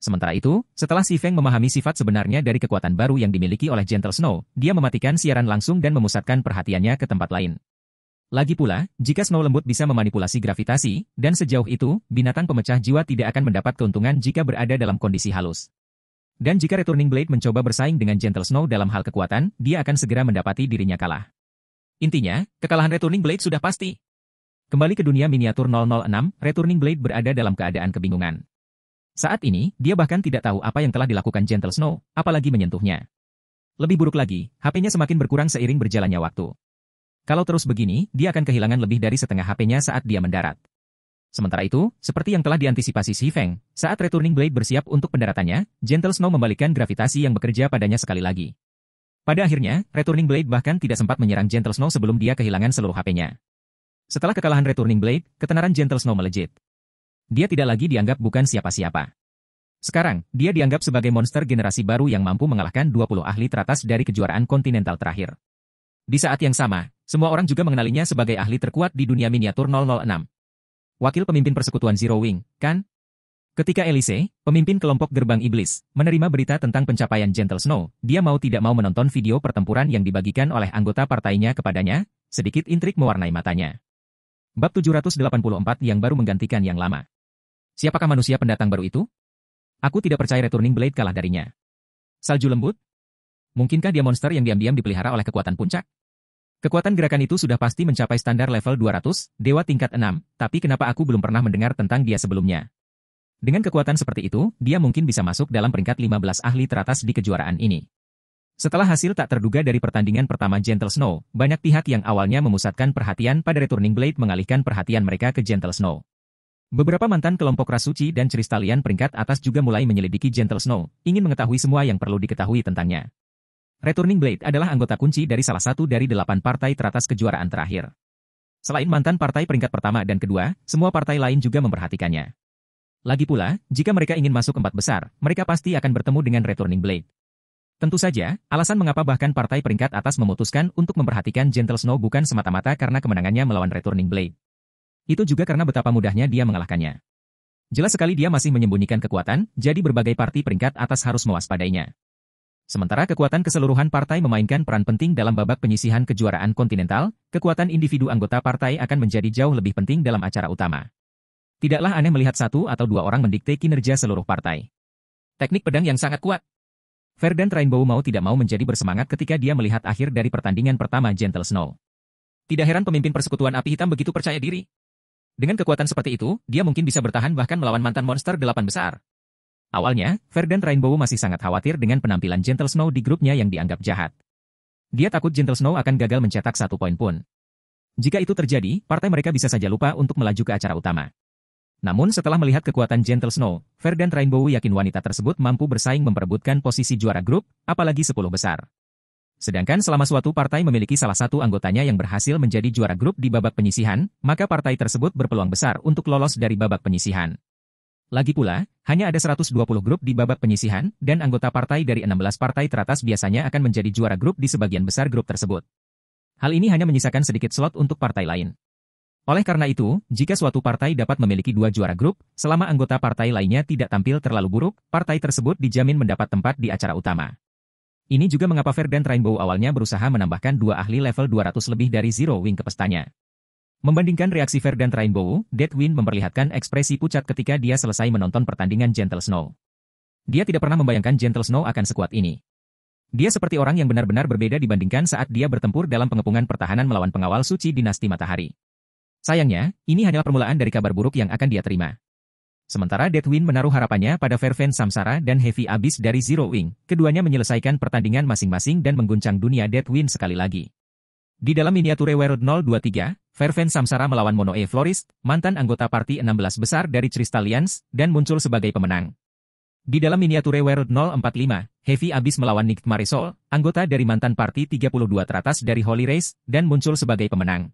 Sementara itu, setelah Si Feng memahami sifat sebenarnya dari kekuatan baru yang dimiliki oleh Gentle Snow, dia mematikan siaran langsung dan memusatkan perhatiannya ke tempat lain. Lagi pula, jika Snow lembut bisa memanipulasi gravitasi, dan sejauh itu, binatang pemecah jiwa tidak akan mendapat keuntungan jika berada dalam kondisi halus. Dan jika Returning Blade mencoba bersaing dengan Gentle Snow dalam hal kekuatan, dia akan segera mendapati dirinya kalah. Intinya, kekalahan Returning Blade sudah pasti. Kembali ke dunia miniatur 006, Returning Blade berada dalam keadaan kebingungan. Saat ini, dia bahkan tidak tahu apa yang telah dilakukan Gentle Snow, apalagi menyentuhnya. Lebih buruk lagi, HP-nya semakin berkurang seiring berjalannya waktu. Kalau terus begini, dia akan kehilangan lebih dari setengah HP-nya saat dia mendarat. Sementara itu, seperti yang telah diantisipasi Si Feng, saat Returning Blade bersiap untuk pendaratannya, Gentle Snow membalikkan gravitasi yang bekerja padanya sekali lagi. Pada akhirnya, Returning Blade bahkan tidak sempat menyerang Gentle Snow sebelum dia kehilangan seluruh HP-nya. Setelah kekalahan Returning Blade, ketenaran Gentle Snow melejit. Dia tidak lagi dianggap bukan siapa-siapa. Sekarang, dia dianggap sebagai monster generasi baru yang mampu mengalahkan 20 ahli teratas dari kejuaraan kontinental terakhir. Di saat yang sama, semua orang juga mengenalinya sebagai ahli terkuat di dunia miniatur 006. Wakil pemimpin persekutuan Zero Wing, kan? Ketika Elise, pemimpin kelompok Gerbang Iblis, menerima berita tentang pencapaian Gentle Snow, dia mau tidak mau menonton video pertempuran yang dibagikan oleh anggota partainya kepadanya, sedikit intrik mewarnai matanya. Bab 784 yang baru menggantikan yang lama. Siapakah manusia pendatang baru itu? Aku tidak percaya Returning Blade kalah darinya. Salju lembut? Mungkinkah dia monster yang diam-diam dipelihara oleh kekuatan puncak? Kekuatan gerakan itu sudah pasti mencapai standar level 200, dewa tingkat 6, tapi kenapa aku belum pernah mendengar tentang dia sebelumnya? Dengan kekuatan seperti itu, dia mungkin bisa masuk dalam peringkat 15 ahli teratas di kejuaraan ini. Setelah hasil tak terduga dari pertandingan pertama Gentle Snow, banyak pihak yang awalnya memusatkan perhatian pada Returning Blade mengalihkan perhatian mereka ke Gentle Snow. Beberapa mantan kelompok ras suci dan Crystallian peringkat atas juga mulai menyelidiki Gentle Snow, ingin mengetahui semua yang perlu diketahui tentangnya. Returning Blade adalah anggota kunci dari salah satu dari 8 partai teratas kejuaraan terakhir. Selain mantan partai peringkat pertama dan kedua, semua partai lain juga memperhatikannya. Lagi pula, jika mereka ingin masuk 4 besar, mereka pasti akan bertemu dengan Returning Blade. Tentu saja, alasan mengapa bahkan partai peringkat atas memutuskan untuk memperhatikan Gentle Snow bukan semata-mata karena kemenangannya melawan Returning Blade. Itu juga karena betapa mudahnya dia mengalahkannya. Jelas sekali dia masih menyembunyikan kekuatan, jadi berbagai partai peringkat atas harus mewaspadainya. Sementara kekuatan keseluruhan partai memainkan peran penting dalam babak penyisihan kejuaraan kontinental, kekuatan individu anggota partai akan menjadi jauh lebih penting dalam acara utama. Tidaklah aneh melihat 1 atau 2 orang mendikte kinerja seluruh partai. Teknik pedang yang sangat kuat. Verdant Rainbow mau tidak mau menjadi bersemangat ketika dia melihat akhir dari pertandingan pertama Gentle Snow. Tidak heran pemimpin persekutuan api hitam begitu percaya diri. Dengan kekuatan seperti itu, dia mungkin bisa bertahan bahkan melawan mantan monster 8 besar. Awalnya, Verdant Rainbow masih sangat khawatir dengan penampilan Gentle Snow di grupnya yang dianggap jahat. Dia takut Gentle Snow akan gagal mencetak 1 poin pun. Jika itu terjadi, partai mereka bisa saja lupa untuk melaju ke acara utama. Namun setelah melihat kekuatan Gentle Snow, Verdant Rainbow yakin wanita tersebut mampu bersaing memperebutkan posisi juara grup, apalagi 10 besar. Sedangkan selama suatu partai memiliki salah satu anggotanya yang berhasil menjadi juara grup di babak penyisihan, maka partai tersebut berpeluang besar untuk lolos dari babak penyisihan. Lagi pula, hanya ada 120 grup di babak penyisihan, dan anggota partai dari 16 partai teratas biasanya akan menjadi juara grup di sebagian besar grup tersebut. Hal ini hanya menyisakan sedikit slot untuk partai lain. Oleh karena itu, jika suatu partai dapat memiliki 2 juara grup, selama anggota partai lainnya tidak tampil terlalu buruk, partai tersebut dijamin mendapat tempat di acara utama. Ini juga mengapa Verdant Rainbow awalnya berusaha menambahkan 2 ahli level 200 lebih dari Zero Wing ke pestanya. Membandingkan reaksi Verdant Rainbow, Deathwind memperlihatkan ekspresi pucat ketika dia selesai menonton pertandingan Gentle Snow. Dia tidak pernah membayangkan Gentle Snow akan sekuat ini. Dia seperti orang yang benar-benar berbeda dibandingkan saat dia bertempur dalam pengepungan pertahanan melawan pengawal suci dinasti matahari. Sayangnya, ini hanyalah permulaan dari kabar buruk yang akan dia terima. Sementara Deathwind menaruh harapannya pada Fervent Samsara dan Heavy Abyss dari Zero Wing. Keduanya menyelesaikan pertandingan masing-masing dan mengguncang dunia Deathwind sekali lagi. Di dalam miniature World 023, Fervent Samsara melawan Monoe Florist, mantan anggota parti 16 besar dari Crystallians, dan muncul sebagai pemenang. Di dalam miniature World 045, Heavy Abyss melawan Nick Marisol, anggota dari mantan parti 32 teratas dari Holy Race, dan muncul sebagai pemenang.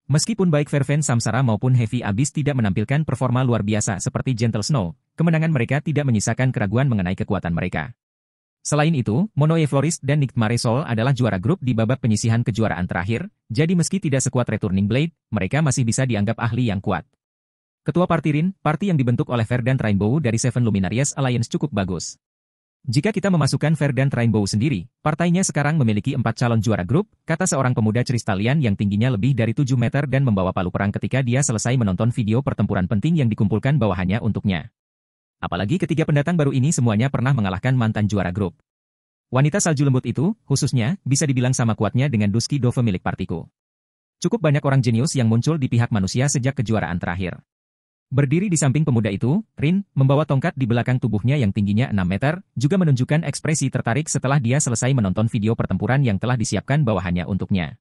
Meskipun baik Fervent Samsara maupun Heavy Abyss tidak menampilkan performa luar biasa seperti Gentle Snow, kemenangan mereka tidak menyisakan keraguan mengenai kekuatan mereka. Selain itu, Monoe Florist dan Nick Marisol adalah juara grup di babak penyisihan kejuaraan terakhir, jadi meski tidak sekuat Returning Blade, mereka masih bisa dianggap ahli yang kuat. Ketua Parti Rin, parti yang dibentuk oleh Verdant Rainbow dari Seven Luminaries Alliance cukup bagus. Jika kita memasukkan Verdant Rainbow sendiri, partainya sekarang memiliki 4 calon juara grup, kata seorang pemuda Crystallian yang tingginya lebih dari 7 meter dan membawa palu perang ketika dia selesai menonton video pertempuran penting yang dikumpulkan bawahannya untuknya. Apalagi ketiga pendatang baru ini semuanya pernah mengalahkan mantan juara grup. Wanita salju lembut itu, khususnya, bisa dibilang sama kuatnya dengan Dusky Dove milik partiku. Cukup banyak orang jenius yang muncul di pihak manusia sejak kejuaraan terakhir. Berdiri di samping pemuda itu, Rin, membawa tongkat di belakang tubuhnya yang tingginya 6 meter, juga menunjukkan ekspresi tertarik setelah dia selesai menonton video pertempuran yang telah disiapkan bawahannya untuknya.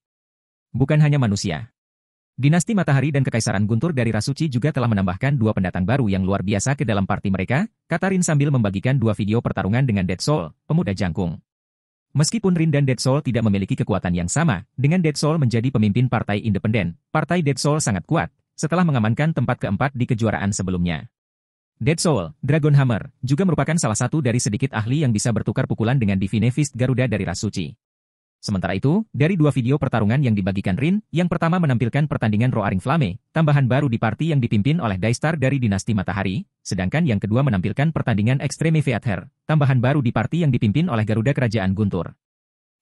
Bukan hanya manusia. Dinasti Matahari dan Kekaisaran Guntur dari Rasuci juga telah menambahkan 2 pendatang baru yang luar biasa ke dalam parti mereka, kata Rin sambil membagikan 2 video pertarungan dengan Dead Soul, pemuda jangkung. Meskipun Rin dan Dead Soul tidak memiliki kekuatan yang sama, dengan Dead Soul menjadi pemimpin partai independen, partai Dead Soul sangat kuat, setelah mengamankan tempat keempat di kejuaraan sebelumnya. Dead Soul, Dragon Hammer, juga merupakan salah satu dari sedikit ahli yang bisa bertukar pukulan dengan Divine Fist Garuda dari ras suci. Sementara itu, dari 2 video pertarungan yang dibagikan Rin, yang pertama menampilkan pertandingan Roaring Flame, tambahan baru di parti yang dipimpin oleh Daystar dari Dinasti Matahari, sedangkan yang kedua menampilkan pertandingan Extreme Feather, tambahan baru di parti yang dipimpin oleh Garuda Kerajaan Guntur.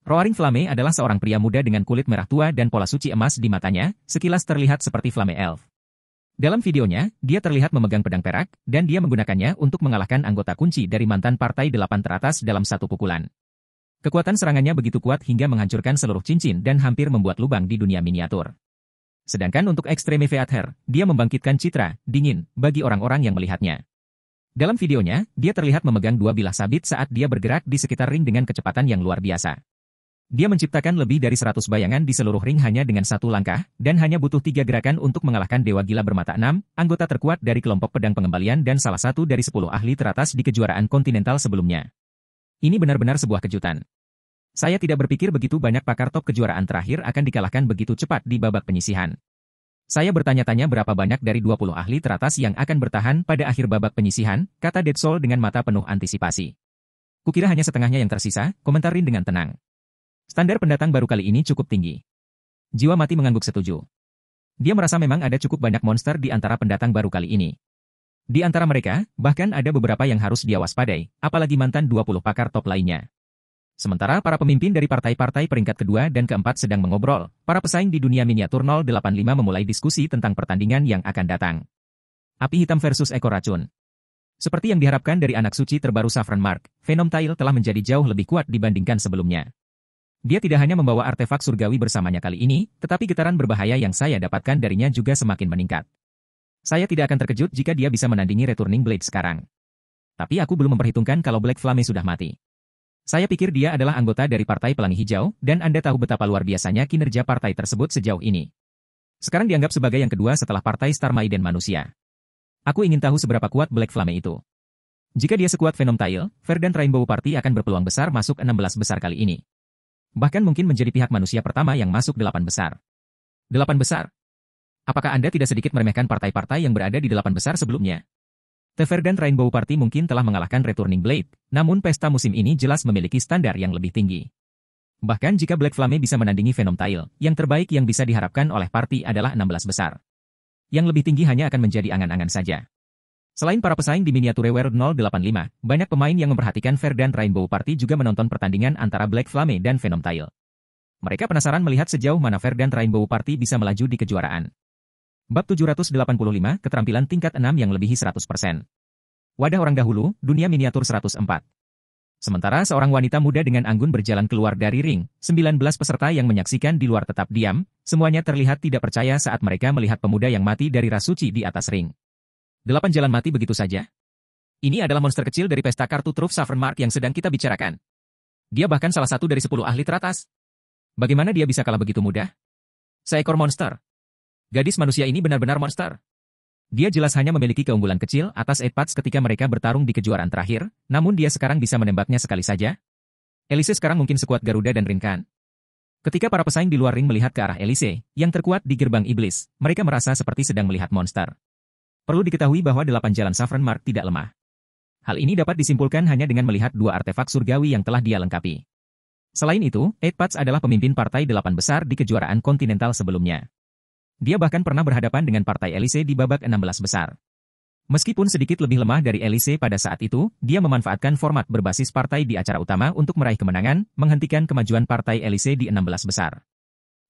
Roaring Flame adalah seorang pria muda dengan kulit merah tua dan pola suci emas di matanya, sekilas terlihat seperti Flame Elf. Dalam videonya, dia terlihat memegang pedang perak, dan dia menggunakannya untuk mengalahkan anggota kunci dari mantan partai 8 teratas dalam satu pukulan. Kekuatan serangannya begitu kuat hingga menghancurkan seluruh cincin dan hampir membuat lubang di dunia miniatur. Sedangkan untuk Extreme Feather, dia membangkitkan citra, dingin, bagi orang-orang yang melihatnya. Dalam videonya, dia terlihat memegang 2 bilah sabit saat dia bergerak di sekitar ring dengan kecepatan yang luar biasa. Dia menciptakan lebih dari 100 bayangan di seluruh ring hanya dengan 1 langkah, dan hanya butuh 3 gerakan untuk mengalahkan Dewa Gila Bermata 6, anggota terkuat dari kelompok pedang pengembalian dan salah satu dari 10 ahli teratas di kejuaraan kontinental sebelumnya. Ini benar-benar sebuah kejutan. Saya tidak berpikir begitu banyak pakar top kejuaraan terakhir akan dikalahkan begitu cepat di babak penyisihan. Saya bertanya-tanya berapa banyak dari 20 ahli teratas yang akan bertahan pada akhir babak penyisihan, kata Dead Soul dengan mata penuh antisipasi. Kukira hanya setengahnya yang tersisa, komentar Rin dengan tenang. Standar pendatang baru kali ini cukup tinggi. Jiwa mati mengangguk setuju. Dia merasa memang ada cukup banyak monster di antara pendatang baru kali ini. Di antara mereka, bahkan ada beberapa yang harus dia waspadai, apalagi mantan 20 pakar top lainnya. Sementara para pemimpin dari partai-partai peringkat kedua dan keempat sedang mengobrol, para pesaing di dunia miniatur 085 memulai diskusi tentang pertandingan yang akan datang. Api hitam versus ekor racun. Seperti yang diharapkan dari anak suci terbaru Saffron Mark, Venom Tail telah menjadi jauh lebih kuat dibandingkan sebelumnya. Dia tidak hanya membawa artefak surgawi bersamanya kali ini, tetapi getaran berbahaya yang saya dapatkan darinya juga semakin meningkat. Saya tidak akan terkejut jika dia bisa menandingi Returning Blade sekarang. Tapi aku belum memperhitungkan kalau Black Flame sudah mati. Saya pikir dia adalah anggota dari Partai Pelangi Hijau, dan Anda tahu betapa luar biasanya kinerja partai tersebut sejauh ini. Sekarang dianggap sebagai yang kedua setelah Partai Star Maiden Manusia. Aku ingin tahu seberapa kuat Black Flame itu. Jika dia sekuat Venom Tail, Verdant Rainbow Party akan berpeluang besar masuk 16 besar kali ini. Bahkan mungkin menjadi pihak manusia pertama yang masuk 8 besar. 8 besar? Apakah Anda tidak sedikit meremehkan partai-partai yang berada di 8 besar sebelumnya? The Verdant Rainbow Party mungkin telah mengalahkan Returning Blade, namun pesta musim ini jelas memiliki standar yang lebih tinggi. Bahkan jika Black Flame bisa menandingi Venom Tail, yang terbaik yang bisa diharapkan oleh party adalah 16 besar. Yang lebih tinggi hanya akan menjadi angan-angan saja. Selain para pesaing di miniature World 085, banyak pemain yang memperhatikan Verdant Rainbow Party juga menonton pertandingan antara Black Flame dan Venom Tail. Mereka penasaran melihat sejauh mana Verdant Rainbow Party bisa melaju di kejuaraan. Bab 785, keterampilan tingkat 6 yang melebihi 100%. Wadah orang dahulu, dunia miniatur 104. Sementara seorang wanita muda dengan anggun berjalan keluar dari ring, 19 peserta yang menyaksikan di luar tetap diam, semuanya terlihat tidak percaya saat mereka melihat pemuda yang mati dari ras suci di atas ring. 8 jalan mati begitu saja? Ini adalah monster kecil dari pesta kartu truf Savernmark yang sedang kita bicarakan. Dia bahkan salah satu dari 10 ahli teratas. Bagaimana dia bisa kalah begitu mudah? Seekor monster. Gadis manusia ini benar-benar monster. Dia jelas hanya memiliki keunggulan kecil atas Edpats ketika mereka bertarung di kejuaraan terakhir, namun dia sekarang bisa menembaknya sekali saja. Elise sekarang mungkin sekuat Garuda dan Rinkan. Ketika para pesaing di luar ring melihat ke arah Elise, yang terkuat di gerbang iblis, mereka merasa seperti sedang melihat monster. Perlu diketahui bahwa 8 jalan Savernmark tidak lemah. Hal ini dapat disimpulkan hanya dengan melihat 2 artefak surgawi yang telah dia lengkapi. Selain itu, Edpats adalah pemimpin partai 8 besar di kejuaraan kontinental sebelumnya. Dia bahkan pernah berhadapan dengan partai Elise di babak 16 besar. Meskipun sedikit lebih lemah dari Elise pada saat itu, dia memanfaatkan format berbasis partai di acara utama untuk meraih kemenangan, menghentikan kemajuan partai Elise di 16 besar.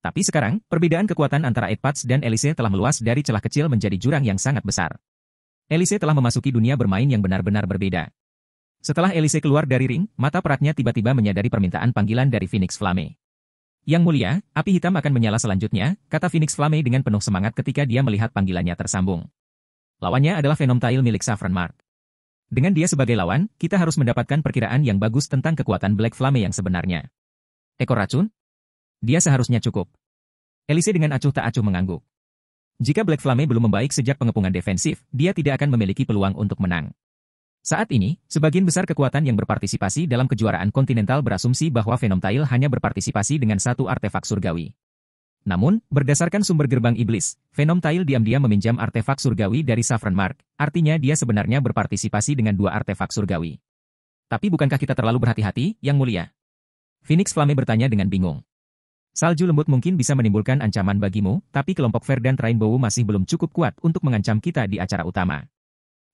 Tapi sekarang, perbedaan kekuatan antara Edpats dan Elise telah meluas dari celah kecil menjadi jurang yang sangat besar. Elise telah memasuki dunia bermain yang benar-benar berbeda. Setelah Elise keluar dari ring, mata peratnya tiba-tiba menyadari permintaan panggilan dari Phoenix Flame. Yang mulia, api hitam akan menyala selanjutnya, kata Phoenix Flame dengan penuh semangat ketika dia melihat panggilannya tersambung. Lawannya adalah Venom Tail milik Savernmark. Dengan dia sebagai lawan, kita harus mendapatkan perkiraan yang bagus tentang kekuatan Black Flame yang sebenarnya. Ekor racun? Dia seharusnya cukup. Elise dengan acuh tak acuh mengangguk. Jika Black Flame belum membaik sejak pengepungan defensif, dia tidak akan memiliki peluang untuk menang. Saat ini, sebagian besar kekuatan yang berpartisipasi dalam kejuaraan kontinental berasumsi bahwa Venom Tail hanya berpartisipasi dengan 1 artefak surgawi. Namun, berdasarkan sumber gerbang iblis, Venom Tail diam-diam meminjam artefak surgawi dari Savernmark, artinya dia sebenarnya berpartisipasi dengan 2 artefak surgawi. Tapi bukankah kita terlalu berhati-hati, Yang Mulia? Phoenix Flame bertanya dengan bingung. Salju lembut mungkin bisa menimbulkan ancaman bagimu, tapi kelompok Verdant Rainbow masih belum cukup kuat untuk mengancam kita di acara utama.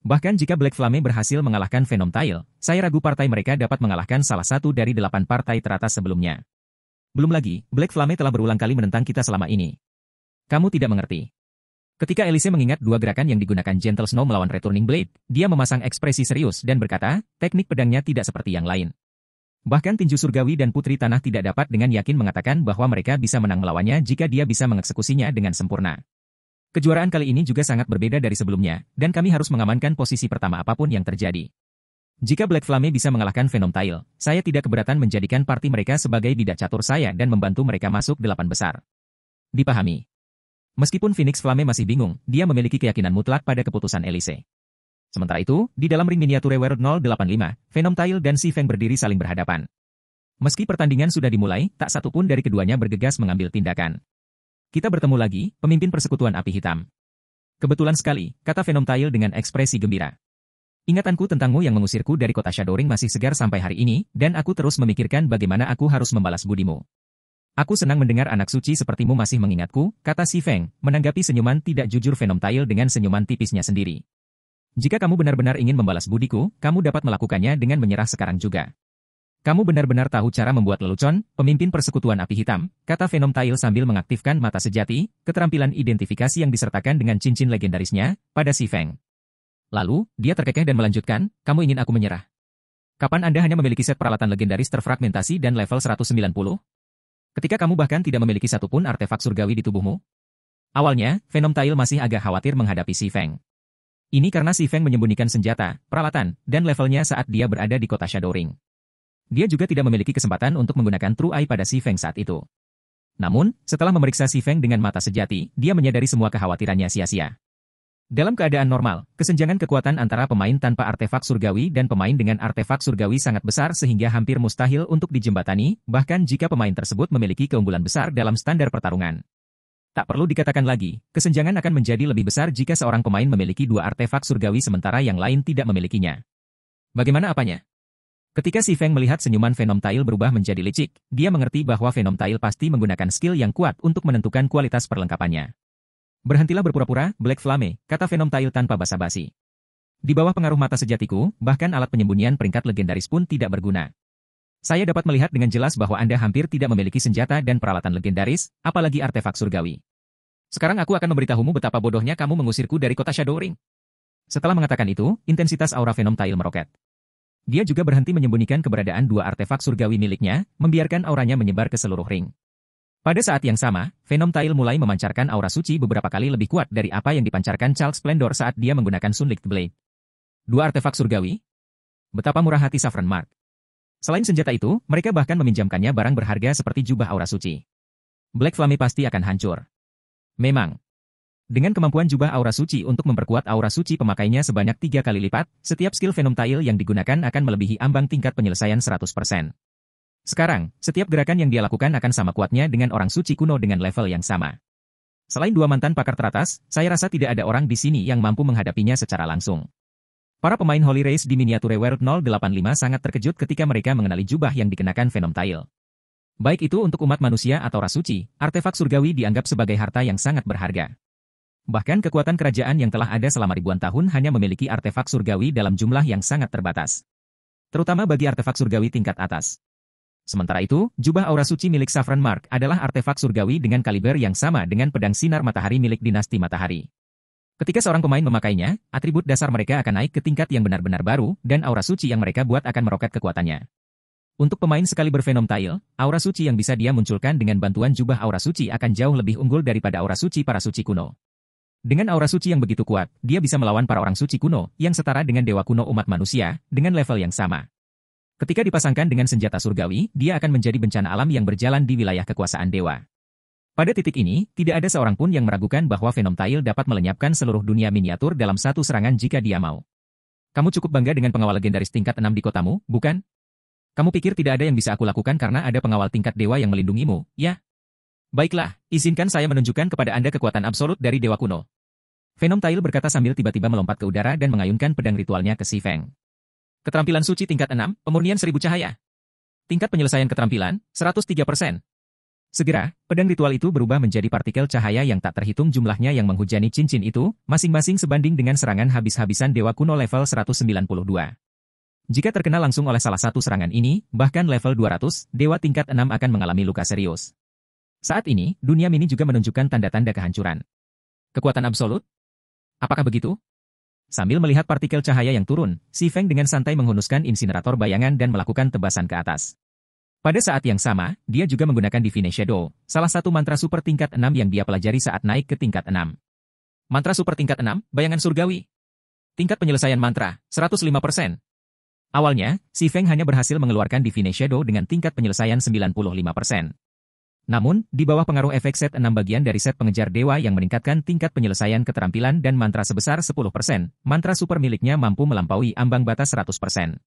Bahkan jika Black Flame berhasil mengalahkan Venom Tail, saya ragu partai mereka dapat mengalahkan salah satu dari 8 partai teratas sebelumnya. Belum lagi, Black Flame telah berulang kali menentang kita selama ini. Kamu tidak mengerti. Ketika Elise mengingat 2 gerakan yang digunakan Gentle Snow melawan Returning Blade, dia memasang ekspresi serius dan berkata, teknik pedangnya tidak seperti yang lain. Bahkan tinju surgawi dan putri tanah tidak dapat dengan yakin mengatakan bahwa mereka bisa menang melawannya jika dia bisa mengeksekusinya dengan sempurna. Kejuaraan kali ini juga sangat berbeda dari sebelumnya, dan kami harus mengamankan posisi pertama apapun yang terjadi. Jika Black Flame bisa mengalahkan Venom Tail, saya tidak keberatan menjadikan parti mereka sebagai bidak catur saya dan membantu mereka masuk 8 besar. Dipahami. Meskipun Phoenix Flame masih bingung, dia memiliki keyakinan mutlak pada keputusan Elise. Sementara itu, di dalam ring miniatur World 085, Venom Tail dan Si Feng berdiri saling berhadapan. Meski pertandingan sudah dimulai, tak satu pun dari keduanya bergegas mengambil tindakan. Kita bertemu lagi, pemimpin persekutuan api hitam. Kebetulan sekali, kata Venom Tail dengan ekspresi gembira. Ingatanku tentangmu yang mengusirku dari kota Shadowring masih segar sampai hari ini, dan aku terus memikirkan bagaimana aku harus membalas budimu. Aku senang mendengar anak suci sepertimu masih mengingatku, kata Si Feng, menanggapi senyuman tidak jujur Venom Tail dengan senyuman tipisnya sendiri. Jika kamu benar-benar ingin membalas budiku, kamu dapat melakukannya dengan menyerah sekarang juga. Kamu benar-benar tahu cara membuat lelucon, pemimpin persekutuan api hitam, kata Venom Tail sambil mengaktifkan mata sejati, keterampilan identifikasi yang disertakan dengan cincin legendarisnya, pada Si Feng. Lalu, dia terkekeh dan melanjutkan, kamu ingin aku menyerah? Kapan Anda hanya memiliki set peralatan legendaris terfragmentasi dan level 190? Ketika kamu bahkan tidak memiliki satupun artefak surgawi di tubuhmu? Awalnya, Venom Tail masih agak khawatir menghadapi Si Feng. Ini karena Si Feng menyembunyikan senjata, peralatan, dan levelnya saat dia berada di kota Shadowring. Dia juga tidak memiliki kesempatan untuk menggunakan True Eye pada Si Feng saat itu. Namun, setelah memeriksa Si Feng dengan mata sejati, dia menyadari semua kekhawatirannya sia-sia. Dalam keadaan normal, kesenjangan kekuatan antara pemain tanpa artefak surgawi dan pemain dengan artefak surgawi sangat besar sehingga hampir mustahil untuk dijembatani, bahkan jika pemain tersebut memiliki keunggulan besar dalam standar pertarungan. Tak perlu dikatakan lagi, kesenjangan akan menjadi lebih besar jika seorang pemain memiliki 2 artefak surgawi sementara yang lain tidak memilikinya. Bagaimana apanya? Ketika Si Feng melihat senyuman Venom Tail berubah menjadi licik, dia mengerti bahwa Venom Tail pasti menggunakan skill yang kuat untuk menentukan kualitas perlengkapannya. Berhentilah berpura-pura, Black Flame, kata Venom Tail tanpa basa-basi. Di bawah pengaruh mata sejatiku, bahkan alat penyembunyian peringkat legendaris pun tidak berguna. Saya dapat melihat dengan jelas bahwa Anda hampir tidak memiliki senjata dan peralatan legendaris, apalagi artefak surgawi. Sekarang aku akan memberitahumu betapa bodohnya kamu mengusirku dari kota Shadowring. Setelah mengatakan itu, intensitas aura Venom Tail meroket. Dia juga berhenti menyembunyikan keberadaan 2 artefak surgawi miliknya, membiarkan auranya menyebar ke seluruh ring. Pada saat yang sama, Venom Tail mulai memancarkan aura suci beberapa kali lebih kuat dari apa yang dipancarkan Charles Splendor saat dia menggunakan Sunlight Blade. Dua artefak surgawi? Betapa murah hati Saffron Mark. Selain senjata itu, mereka bahkan meminjamkannya barang berharga seperti jubah aura suci. Black Flame pasti akan hancur. Memang. Dengan kemampuan jubah aura suci untuk memperkuat aura suci pemakainya sebanyak 3 kali lipat, setiap skill Venom Tail yang digunakan akan melebihi ambang tingkat penyelesaian 100%. Sekarang, setiap gerakan yang dia lakukan akan sama kuatnya dengan orang suci kuno dengan level yang sama. Selain dua mantan pakar teratas, saya rasa tidak ada orang di sini yang mampu menghadapinya secara langsung. Para pemain Holy Race di Miniature World 085 sangat terkejut ketika mereka mengenali jubah yang dikenakan Venom Tail. Baik itu untuk umat manusia atau ras suci, artefak surgawi dianggap sebagai harta yang sangat berharga. Bahkan kekuatan kerajaan yang telah ada selama ribuan tahun hanya memiliki artefak surgawi dalam jumlah yang sangat terbatas. Terutama bagi artefak surgawi tingkat atas. Sementara itu, jubah aura suci milik Saffron Mark adalah artefak surgawi dengan kaliber yang sama dengan pedang sinar matahari milik dinasti matahari. Ketika seorang pemain memakainya, atribut dasar mereka akan naik ke tingkat yang benar-benar baru, dan aura suci yang mereka buat akan meroket kekuatannya. Untuk pemain sekali bervenom Tail, aura suci yang bisa dia munculkan dengan bantuan jubah aura suci akan jauh lebih unggul daripada aura suci para suci kuno. Dengan aura suci yang begitu kuat, dia bisa melawan para orang suci kuno yang setara dengan dewa kuno umat manusia, dengan level yang sama. Ketika dipasangkan dengan senjata surgawi, dia akan menjadi bencana alam yang berjalan di wilayah kekuasaan dewa. Pada titik ini, tidak ada seorang pun yang meragukan bahwa Venom Tail dapat melenyapkan seluruh dunia miniatur dalam satu serangan jika dia mau. Kamu cukup bangga dengan pengawal legendaris tingkat 6 di kotamu, bukan? Kamu pikir tidak ada yang bisa aku lakukan karena ada pengawal tingkat dewa yang melindungimu, ya? Baiklah, izinkan saya menunjukkan kepada Anda kekuatan absolut dari dewa kuno. Venom Tail berkata sambil tiba-tiba melompat ke udara dan mengayunkan pedang ritualnya ke Si Feng. Keterampilan suci tingkat 6, pemurnian 1000 cahaya. Tingkat penyelesaian keterampilan, 103%. Segera, pedang ritual itu berubah menjadi partikel cahaya yang tak terhitung jumlahnya yang menghujani cincin itu, masing-masing sebanding dengan serangan habis-habisan dewa kuno level 192. Jika terkena langsung oleh salah satu serangan ini, bahkan level 200, dewa tingkat 6 akan mengalami luka serius. Saat ini, dunia mini juga menunjukkan tanda-tanda kehancuran. Kekuatan absolut? Apakah begitu? Sambil melihat partikel cahaya yang turun, Si Feng dengan santai menghunuskan insinerator bayangan dan melakukan tebasan ke atas. Pada saat yang sama, dia juga menggunakan Divine Shadow, salah satu mantra super tingkat 6 yang dia pelajari saat naik ke tingkat 6. Mantra super tingkat 6, bayangan surgawi. Tingkat penyelesaian mantra, 105%. Awalnya, Si Feng hanya berhasil mengeluarkan Divine Shadow dengan tingkat penyelesaian 95%. Namun, di bawah pengaruh efek set 6 bagian dari set pengejar dewa yang meningkatkan tingkat penyelesaian keterampilan dan mantra sebesar 10%, mantra super miliknya mampu melampaui ambang batas 100%.